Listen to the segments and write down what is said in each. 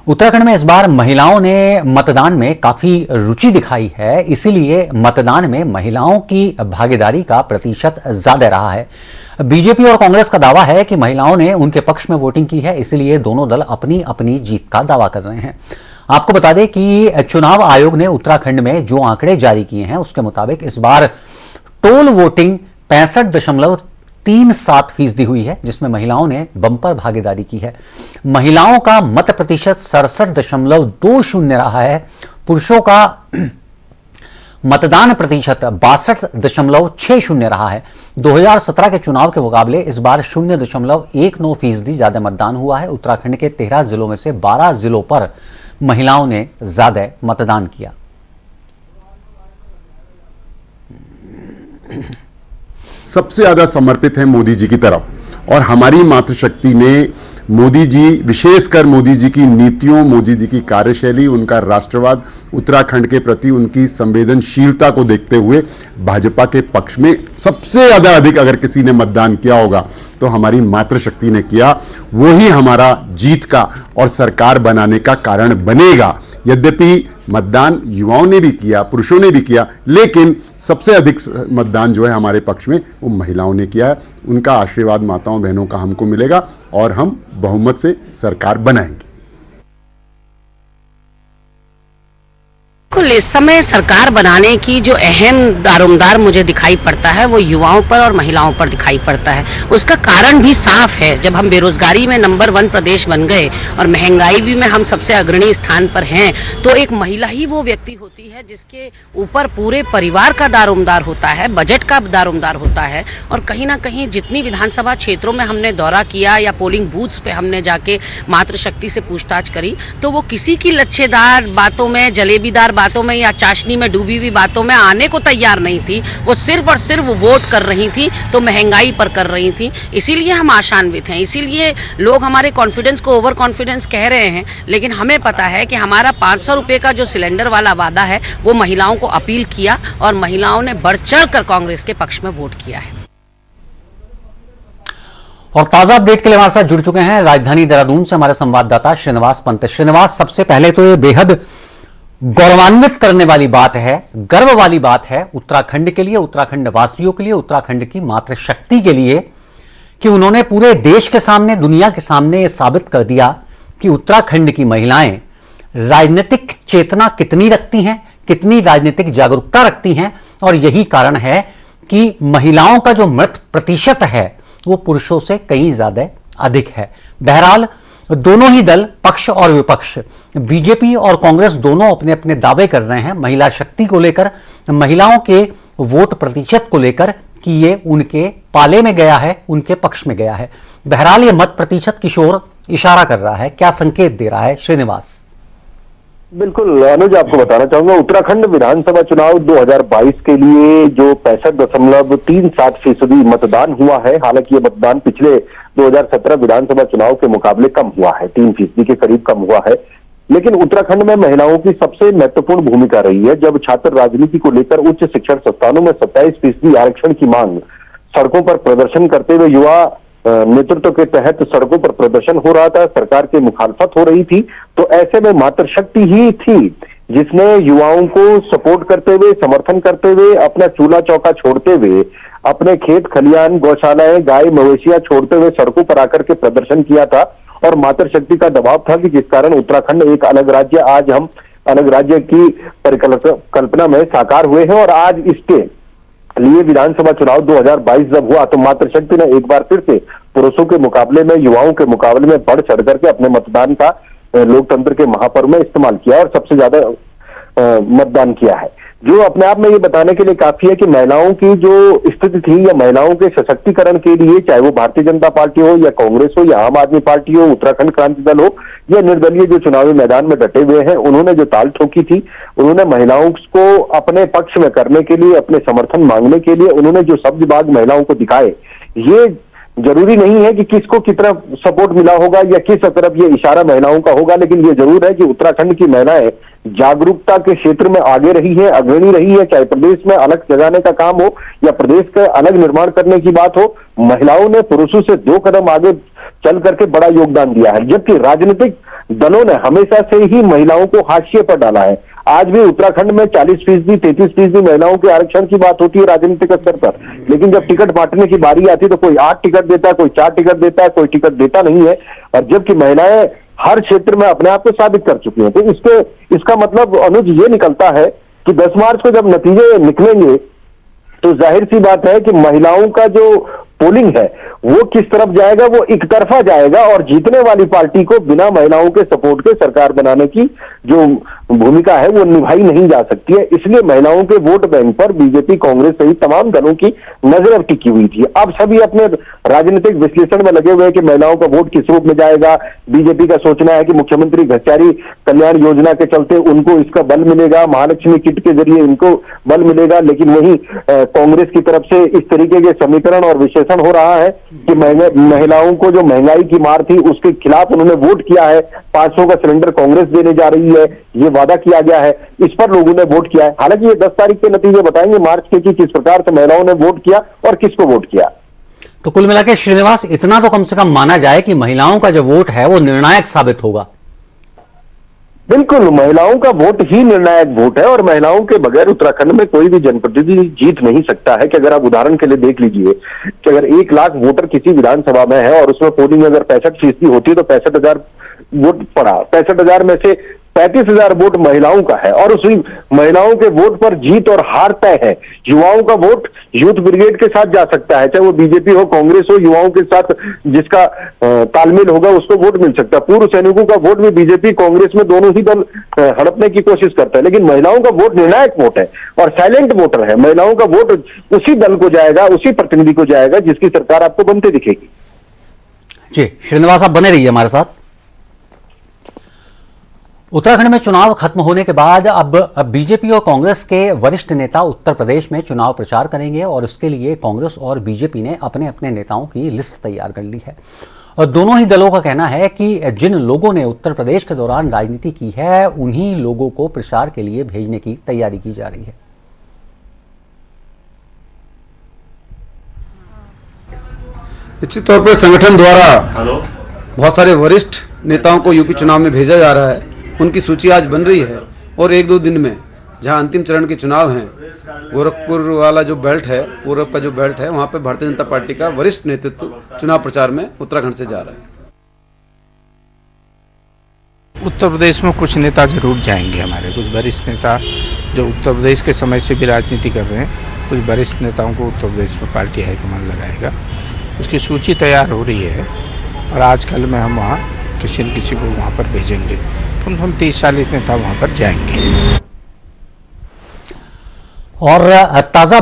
उत्तराखंड में इस बार महिलाओं ने मतदान में काफी रुचि दिखाई है, इसीलिए मतदान में महिलाओं की भागीदारी का प्रतिशत ज्यादा रहा है। बीजेपी और कांग्रेस का दावा है कि महिलाओं ने उनके पक्ष में वोटिंग की है, इसीलिए दोनों दल अपनी अपनी जीत का दावा कर रहे हैं। आपको बता दें कि चुनाव आयोग ने उत्तराखंड में जो आंकड़े जारी किए हैं उसके मुताबिक इस बार टोल वोटिंग 65.37% हुई है, जिसमें महिलाओं ने बंपर भागीदारी की है। महिलाओं का मत प्रतिशत 67.20 रहा है। पुरुषों का मतदान प्रतिशत 62.60 रहा है। 2017 के चुनाव के मुकाबले इस बार 0.19% ज्यादा मतदान हुआ है। उत्तराखंड के 13 जिलों में से 12 जिलों पर महिलाओं ने ज्यादा मतदान किया। सबसे ज्यादा समर्पित है मोदी जी की तरफ, और हमारी मातृशक्ति ने मोदी जी, विशेषकर मोदी जी की नीतियों, मोदी जी की कार्यशैली, उनका राष्ट्रवाद, उत्तराखंड के प्रति उनकी संवेदनशीलता को देखते हुए भाजपा के पक्ष में सबसे ज्यादा अधिक अगर किसी ने मतदान किया होगा तो हमारी मातृशक्ति ने किया। वही हमारा जीत का और सरकार बनाने का कारण बनेगा। यद्यपि मतदान युवाओं ने भी किया, पुरुषों ने भी किया, लेकिन सबसे अधिक मतदान जो है हमारे पक्ष में वो महिलाओं ने किया है। उनका आशीर्वाद माताओं बहनों का हमको मिलेगा और हम बहुमत से सरकार बनाएंगे। इस समय सरकार बनाने की जो अहम दारोमदार मुझे दिखाई पड़ता है वो युवाओं पर और महिलाओं पर दिखाई पड़ता है। उसका कारण भी साफ है। जब हम बेरोजगारी में नंबर 1 प्रदेश बन गए और महंगाई भी में हम सबसे अग्रणी स्थान पर हैं, तो एक महिला ही वो व्यक्ति होती है जिसके ऊपर पूरे परिवार का दारोमदार होता है, बजट का दारोमदार होता है। और कहीं ना कहीं जितनी विधानसभा क्षेत्रों में हमने दौरा किया या पोलिंग बूथ्स पे हमने जाके मातृशक्ति से पूछताछ करी, तो वो किसी की लच्छेदार बातों में, जलेबीदार बातों में या चाशनी में डूबी हुई बातों में आने को तैयार नहीं थी। वो सिर्फ और सिर्फ वोट कर रही थी, तो महंगाई पर कर रही थी। इसीलिए हम आशान्वित हैं, इसीलिए लोग हमारे कॉन्फिडेंस को ओवर कॉन्फिडेंस कह रहे हैं। लेकिन हमें पता है कि हमारा 500 रुपए का जो सिलेंडर वाला वादा है वो महिलाओं को अपील किया और महिलाओं ने बढ़ चढ़ कर कांग्रेस के पक्ष में वोट किया है। और ताजा अपडेट के लिए हमारे साथ जुड़ चुके हैं राजधानी देहरादून से हमारे संवाददाता श्रीनिवास पंत। श्रीनिवास, सबसे पहले तो ये बेहद गौरवान्वित करने वाली बात है, गर्व वाली बात है उत्तराखंड के लिए, उत्तराखंड वासियों के लिए, उत्तराखंड की मातृशक्ति के लिए कि उन्होंने पूरे देश के सामने, दुनिया के सामने यह साबित कर दिया कि उत्तराखंड की महिलाएं राजनीतिक चेतना कितनी रखती हैं, कितनी राजनीतिक जागरूकता रखती हैं। और यही कारण है कि महिलाओं का जो मत प्रतिशत है वो पुरुषों से कहीं ज्यादा अधिक है। बहरहाल दोनों ही दल, पक्ष और विपक्ष, बीजेपी और कांग्रेस, दोनों अपने अपने दावे कर रहे हैं महिला शक्ति को लेकर, महिलाओं के वोट प्रतिशत को लेकर कि ये उनके पाले में गया है, उनके पक्ष में गया है। बहरहाल ये मत प्रतिशत की ओर इशारा कर रहा है। क्या संकेत दे रहा है श्रीनिवास? बिल्कुल अनुज, आपको बताना चाहूंगा उत्तराखंड विधानसभा चुनाव 2022 के लिए जो 65.37% मतदान हुआ है। हालांकि ये मतदान पिछले 2017 विधानसभा चुनाव के मुकाबले कम हुआ है, 3% के करीब कम हुआ है। लेकिन उत्तराखंड में महिलाओं की सबसे महत्वपूर्ण भूमिका रही है। जब छात्र राजनीति को लेकर उच्च शिक्षण संस्थानों में 27% आरक्षण की मांग, सड़कों पर प्रदर्शन करते हुए युवा नेतृत्व के तहत सड़कों पर प्रदर्शन हो रहा था, सरकार की मुखालफत हो रही थी, तो ऐसे में मातृशक्ति ही थी जिसने युवाओं को सपोर्ट करते हुए, समर्थन करते हुए, अपना चूल्हा चौका छोड़ते हुए, अपने खेत खलियान, गौशालाएं, गाय मवेशियां छोड़ते हुए सड़कों पर आकर के प्रदर्शन किया था। और मातृशक्ति का दबाव था कि जिस कारण उत्तराखंड एक अलग राज्य, आज हम अलग राज्य की परिकल्पना में साकार हुए हैं। और आज इसके लिए विधानसभा चुनाव 2022 जब हुआ तो मातृशक्ति ने एक बार फिर से पुरुषों के मुकाबले में, युवाओं के मुकाबले में बढ़ चढ़ करके अपने मतदान का लोकतंत्र के महापर्व में इस्तेमाल किया और सबसे ज्यादा मतदान किया है, जो अपने आप में ये बताने के लिए काफी है कि महिलाओं की जो स्थिति थी या महिलाओं के सशक्तिकरण के लिए, चाहे वो भारतीय जनता पार्टी हो या कांग्रेस हो या आम आदमी पार्टी हो, उत्तराखंड क्रांति दल हो या निर्दलीय जो चुनावी मैदान में डटे हुए हैं, उन्होंने जो ताल ठोकी थी, उन्होंने महिलाओं को अपने पक्ष में करने के लिए, अपने समर्थन मांगने के लिए उन्होंने जो शब्द महिलाओं को दिखाए, ये जरूरी नहीं है कि किसको कितना सपोर्ट मिला होगा या किस तरफ ये इशारा महिलाओं का होगा, लेकिन ये जरूर है कि उत्तराखंड की महिलाएं जागरूकता के क्षेत्र में आगे रही है, अग्रणी रही है। चाहे प्रदेश में अलग जगाने का काम हो या प्रदेश का अलग निर्माण करने की बात हो, महिलाओं ने पुरुषों से 2 कदम आगे चल करके बड़ा योगदान दिया है। जबकि राजनीतिक दलों ने हमेशा से ही महिलाओं को हाशिए पर डाला है। आज भी उत्तराखंड में 40%, 33% महिलाओं के आरक्षण की बात होती है राजनीतिक स्तर पर, लेकिन जब टिकट बांटने की बारी आती है तो कोई 8 टिकट देता है, कोई 4 टिकट देता है, कोई टिकट देता नहीं है। और जबकि महिलाएं हर क्षेत्र में अपने आप को साबित कर चुकी हैं। तो इसका मतलब अनुज ये निकलता है कि 10 मार्च को जब नतीजे निकलेंगे तो जाहिर सी बात है कि महिलाओं का जो पोलिंग है वो किस तरफ जाएगा, वो एक तरफा जाएगा और जीतने वाली पार्टी को बिना महिलाओं के सपोर्ट के सरकार बनाने की जो भूमिका है वो निभाई नहीं जा सकती है। इसलिए महिलाओं के वोट बैंक पर बीजेपी, कांग्रेस सहित तमाम दलों की नजर अब टिकी हुई थी। अब सभी अपने राजनीतिक विश्लेषण में लगे हुए हैं कि महिलाओं का वोट किस रूप में जाएगा। बीजेपी का सोचना है कि मुख्यमंत्री घरचारी कल्याण योजना के चलते उनको इसका बल मिलेगा, महालक्ष्मी किट के जरिए इनको बल मिलेगा। लेकिन वहीं कांग्रेस की तरफ से इस तरीके के समीकरण और विश्लेषण हो रहा है कि महिलाओं को जो महंगाई की मार थी उसके खिलाफ उन्होंने वोट किया है। 500 का सिलेंडर कांग्रेस देने जा रही है, ये वादा किया गया है, इस पर लोगों ने वोट किया है। हालांकि ये 10 तारीख के नतीजे बताएंगे मार्च के कि किस प्रकार से महिलाओं ने वोट किया और किसको वोट किया। तो कुल मिलाकर श्रीनिवास, इतना तो कम से कम माना जाए कि महिलाओं का जो वोट है वो निर्णायक साबित होगा। बिल्कुल, महिलाओं का वोट ही निर्णायक वोट है और महिलाओं के बगैर उत्तराखंड में कोई भी जनप्रतिनिधि जीत नहीं सकता है। कि अगर आप उदाहरण के लिए देख लीजिए कि अगर 1 लाख वोटर किसी विधानसभा में है और उसमें पोलिंग अगर 65% होती है तो 65,000 वोट पड़ा। 65,000 में से 35,000 वोट महिलाओं का है और उसी महिलाओं के वोट पर जीत और हार तय है। युवाओं का वोट यूथ ब्रिगेड के साथ जा सकता है, चाहे वो बीजेपी हो, कांग्रेस हो, युवाओं के साथ जिसका तालमेल होगा उसको वोट मिल सकता है। पूर्व सैनिकों का वोट भी बीजेपी, कांग्रेस में दोनों ही दल हड़पने की कोशिश करता है। लेकिन महिलाओं का वोट निर्णायक वोट है और साइलेंट वोटर है। महिलाओं का वोट उसी दल को जाएगा, उसी प्रतिनिधि को जाएगा जिसकी सरकार आपको बनते दिखेगी। जी श्रीनिवास, आप बने रहिए हमारे साथ। उत्तराखंड में चुनाव खत्म होने के बाद अब बीजेपी और कांग्रेस के वरिष्ठ नेता उत्तर प्रदेश में चुनाव प्रचार करेंगे और इसके लिए कांग्रेस और बीजेपी ने अपने अपने नेताओं की लिस्ट तैयार कर ली है। और दोनों ही दलों का कहना है कि जिन लोगों ने उत्तर प्रदेश के दौरान राजनीति की है उन्हीं लोगों को प्रचार के लिए भेजने की तैयारी की जा रही है। निश्चित तौर पर संगठन द्वारा बहुत सारे वरिष्ठ नेताओं को यूपी चुनाव में भेजा जा रहा है। उनकी सूची आज बन रही है और 1-2 दिन में जहां अंतिम चरण के चुनाव हैं, गोरखपुर वाला जो बेल्ट है, पूरब का जो बेल्ट है, वहां पर भारतीय जनता पार्टी का वरिष्ठ नेतृत्व चुनाव प्रचार में उत्तराखंड से जा रहा है। उत्तर प्रदेश में कुछ नेता जरूर जाएंगे, हमारे कुछ वरिष्ठ नेता जो उत्तर प्रदेश के समय से भी राजनीति कर रहे हैं। कुछ वरिष्ठ नेताओं को उत्तर प्रदेश में पार्टी हाईकमान लगाएगा, उसकी सूची तैयार हो रही है और आजकल में हम वहाँ किसी न किसी को वहाँ पर भेजेंगे। कम से कम 30-40 नेता वहाँ पर जाएंगे। और ताजा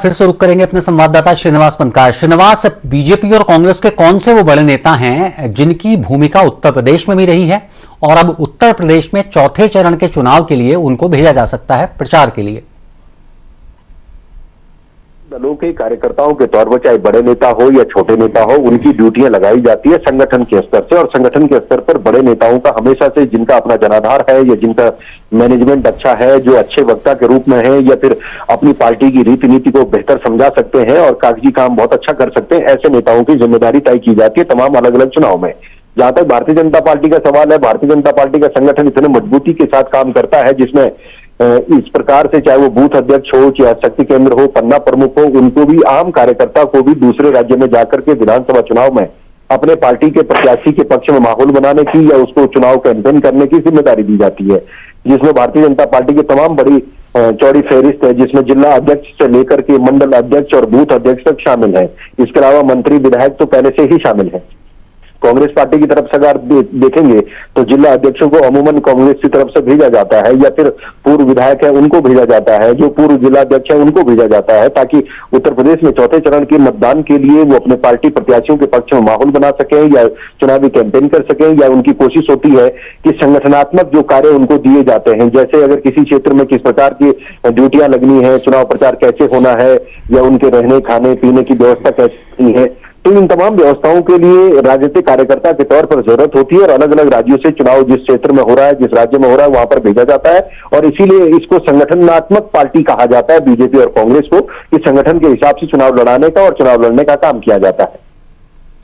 फिर से रुक करेंगे अपने संवाददाता श्रीनिवास पंत का। श्रीनिवास, बीजेपी और कांग्रेस के कौन से वो बड़े नेता हैं जिनकी भूमिका उत्तर प्रदेश में भी रही है और अब उत्तर प्रदेश में चौथे चरण के चुनाव के लिए उनको भेजा जा सकता है प्रचार के लिए? दलों के कार्यकर्ताओं के तौर पर चाहे बड़े नेता हो या छोटे नेता हो, उनकी ड्यूटियां लगाई जाती है संगठन के स्तर से। और संगठन के स्तर पर बड़े नेताओं का हमेशा से, जिनका अपना जनाधार है या जिनका मैनेजमेंट अच्छा है, जो अच्छे वक्ता के रूप में है या फिर अपनी पार्टी की रीति नीति को बेहतर समझा सकते हैं और कागजी काम बहुत अच्छा कर सकते हैं, ऐसे नेताओं की जिम्मेदारी तय की जाती है तमाम अलग अलग चुनाव में। जहां तक भारतीय जनता पार्टी का सवाल है, भारतीय जनता पार्टी का संगठन इतने मजबूती के साथ काम करता है जिसमें इस प्रकार से चाहे वो बूथ अध्यक्ष हो, चाहे शक्ति केंद्र हो, पन्ना प्रमुख हो, उनको भी, आम कार्यकर्ता को भी दूसरे राज्य में जाकर के विधानसभा चुनाव में अपने पार्टी के प्रत्याशी के पक्ष में माहौल बनाने की या उसको चुनाव कैंपेन करने की जिम्मेदारी दी जाती है, जिसमें भारतीय जनता पार्टी की तमाम बड़ी चौड़ी फहरिस्त है, जिसमें जिला अध्यक्ष से लेकर के मंडल अध्यक्ष और बूथ अध्यक्ष तक शामिल है। इसके अलावा मंत्री विधायक तो पहले से ही शामिल है। कांग्रेस पार्टी की तरफ से अगर देखेंगे तो जिला अध्यक्षों को अमूमन कांग्रेस की तरफ से भेजा जाता है या फिर पूर्व विधायक है उनको भेजा जाता है, जो पूर्व जिला अध्यक्ष है उनको भेजा जाता है, ताकि उत्तर प्रदेश में चौथे चरण के मतदान के लिए वो अपने पार्टी प्रत्याशियों के पक्ष में माहौल बना सके या चुनावी कैंपेन कर सके। या उनकी कोशिश होती है कि संगठनात्मक जो कार्य उनको दिए जाते हैं, जैसे अगर किसी क्षेत्र में किस प्रकार की ड्यूटियां लगनी है, चुनाव प्रचार कैसे होना है या उनके रहने खाने पीने की व्यवस्था कैसी है, तो इन तमाम व्यवस्थाओं के लिए राजनीतिक कार्यकर्ता के तौर पर जरूरत होती है और अलग अलग राज्यों से चुनाव जिस क्षेत्र में हो रहा है, जिस राज्य में हो रहा है, वहां पर भेजा जाता है। और इसीलिए इसको संगठनात्मक पार्टी कहा जाता है बीजेपी और कांग्रेस को, कि संगठन के हिसाब से चुनाव लड़ाने का और चुनाव लड़ने का काम किया जाता है।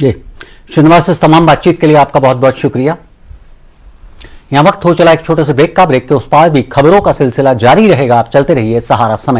जी श्रीनिवास, इस तमाम बातचीत के लिए आपका बहुत बहुत शुक्रिया। यहाँ वक्त हो चला एक छोटे से ब्रेक का। ब्रेक के उस पार भी खबरों का सिलसिला जारी रहेगा। आप चलते रहिए सहारा समय।